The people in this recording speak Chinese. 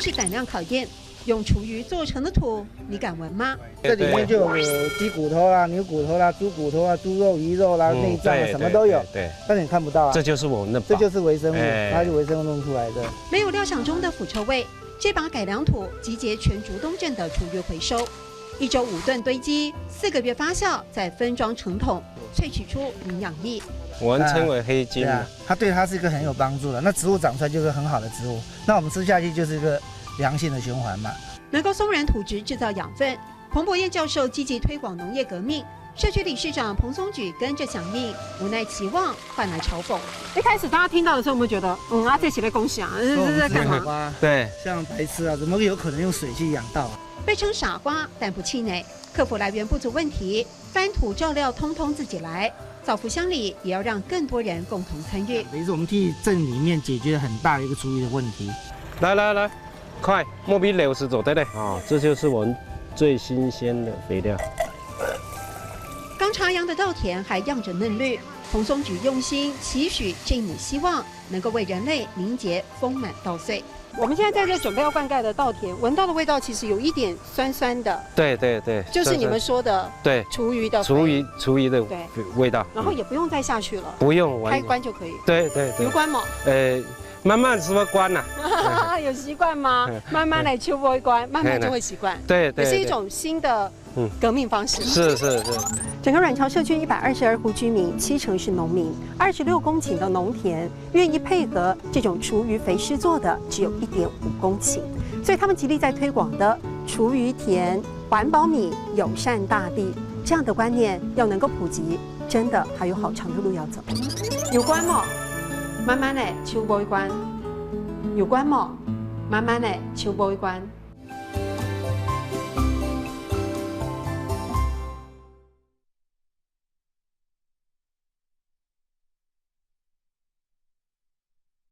算是胆量考验。用厨余做成的土，你敢闻吗？这里面就有鸡骨头啦、牛骨头啦、猪骨头啦、猪肉、鱼肉啦、内脏啊，什么都有。对，但是你看不到啊。这就是我们的宝，这就是微生物，它是微生物弄出来的。没有料想中的腐臭味，这把改良土集结全竹东镇的厨余回收，1周5吨堆积，4个月发酵，再分装成桶，萃取出营养液。我们称为黑金嘛，它对它是一个很有帮助的。那植物长出来就是很好的植物，那我们吃下去就是一个良性的循环嘛。能够松软土质制造养分，彭伯彦教授积极推广农业革命，社区理事长彭松举跟着响应，无奈期望换来嘲讽。一开始大家听到的时候，有没有觉得，这起来恭喜啊，这是在干嘛？对，像白痴啊，怎么有可能用水去养稻啊？被称傻瓜，但不气馁，克服来源不足问题，翻土照料通通自己来。造福乡里，也要让更多人共同参与。等于是我们替镇里面解决了很大的一个厨余的问题。来。快，莫比60走对不对？哦，这就是我们最新鲜的肥料。刚插秧的稻田还漾着嫩绿，彭松举用心期许这一亩希望能够为人类凝结丰满稻穗。我们现在在这准备要灌溉的稻田，闻到的味道其实有一点酸酸的。对，就是你们说的对厨余的厨余的味道。然后也不用再下去了，不用开关就可以。对，有关吗？慢慢什么关呐？有习惯吗？慢慢来秋波一关，慢慢就会习惯。对，也是一种新的革命方式。是。整个阮桥社区122户居民，70%是农民，26公顷的农田，愿意配合这种厨余肥施作的只有1.5公顷，所以他们极力在推广的厨余田、环保米、友善大地这样的观念要能够普及，真的还有好长的路要走。有关吗？慢慢的，秋波一关。有关吗？慢慢的，秋波一关。